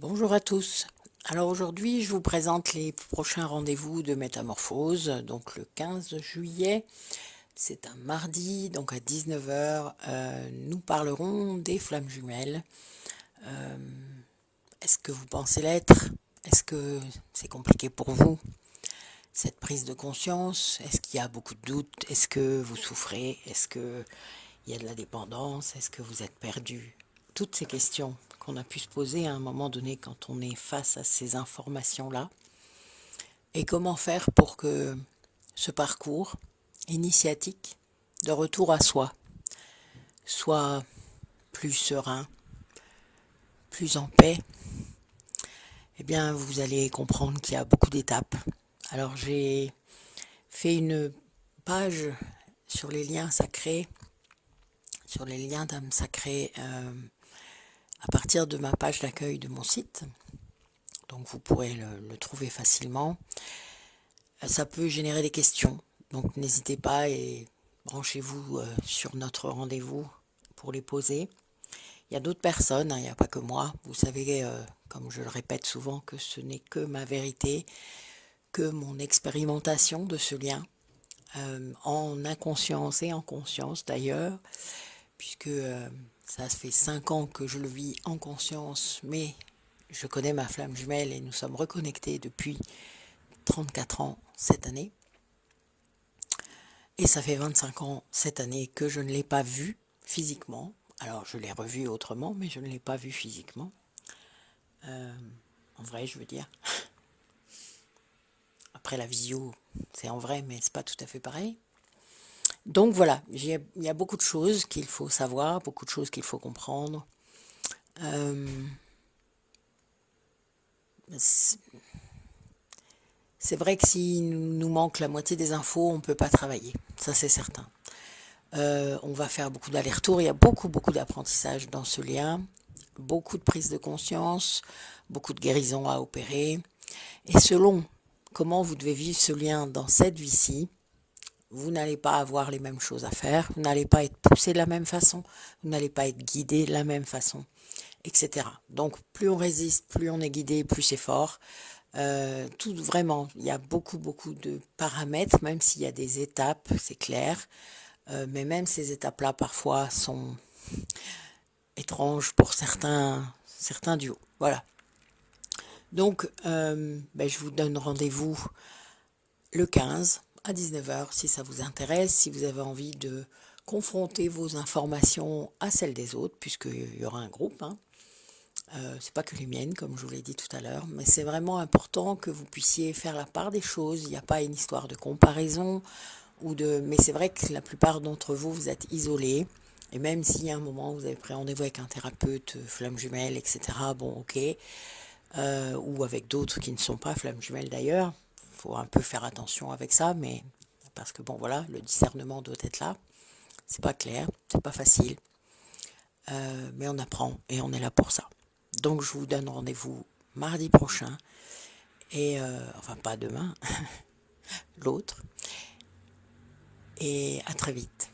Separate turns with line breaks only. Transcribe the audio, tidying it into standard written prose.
Bonjour à tous. Alors aujourd'hui, je vous présente les prochains rendez-vous de métamorphose. Donc le 15 juillet, c'est un mardi, donc à 19 heures, nous parlerons des flammes jumelles. Est-ce que vous pensez l'être? Est-ce que c'est compliqué pour vous, cette prise de conscience? Est-ce qu'il y a beaucoup de doutes? Est-ce que vous souffrez? Est-ce qu'il y a de la dépendance? Est-ce que vous êtes perdu? Toutes ces questions qu'on a pu se poser à un moment donné quand on est face à ces informations-là. Et comment faire pour que ce parcours initiatique de retour à soi soit plus serein, plus en paix? Eh bien, vous allez comprendre qu'il y a beaucoup d'étapes. Alors, j'ai fait une page sur les liens sacrés, sur les liens d'âme sacrée, à partir de ma page d'accueil de mon site. Donc, vous pourrez le trouver facilement. Ça peut générer des questions. Donc, n'hésitez pas et branchez-vous sur notre rendez-vous pour les poser. Il y a d'autres personnes, hein, il n'y a pas que moi. Vous savez, comme je le répète souvent, que ce n'est que ma vérité, que mon expérimentation de ce lien, en inconscience et en conscience d'ailleurs, puisque ça fait 5 ans que je le vis en conscience, mais je connais ma flamme jumelle et nous sommes reconnectés depuis 34 ans cette année. Et ça fait 25 ans cette année que je ne l'ai pas vue physiquement. Alors je l'ai revue autrement, mais je ne l'ai pas vue physiquement. En vrai, je veux dire. Après la visio, c'est en vrai, mais c'est pas tout à fait pareil. Donc voilà, il y a beaucoup de choses qu'il faut savoir, beaucoup de choses qu'il faut comprendre. C'est vrai que s'il nous manque la moitié des infos, on ne peut pas travailler. Ça, c'est certain. On va faire beaucoup d'allers-retours. Il y a beaucoup d'apprentissage dans ce lien. Beaucoup de prise de conscience, beaucoup de guérison à opérer. Et selon comment vous devez vivre ce lien dans cette vie-ci, vous n'allez pas avoir les mêmes choses à faire, vous n'allez pas être poussé de la même façon, vous n'allez pas être guidé de la même façon, etc. Donc plus on résiste, plus on est guidé, plus c'est fort. Tout vraiment, il y a beaucoup de paramètres, même s'il y a des étapes, c'est clair. Mais même ces étapes-là, parfois, sont étranges pour certains duos. Voilà. Donc, je vous donne rendez-vous le 15 à 19 heures si ça vous intéresse, si vous avez envie de confronter vos informations à celles des autres, puisqu'il y aura un groupe. C'est pas que les miennes, comme je vous l'ai dit tout à l'heure, mais c'est vraiment important que vous puissiez faire la part des choses. Il n'y a pas une histoire de comparaison, mais c'est vrai que la plupart d'entre vous, vous êtes isolés. Et même s'il y a un moment où vous avez pris rendez-vous avec un thérapeute, flamme jumelle, etc., bon, ok, ou avec d'autres qui ne sont pas flammes jumelles d'ailleurs, il faut un peu faire attention avec ça, mais parce que bon, voilà, le discernement doit être là. C'est pas clair, c'est pas facile, mais on apprend et on est là pour ça. Donc je vous donne rendez-vous mardi prochain, et enfin pas demain, l'autre, et à très vite.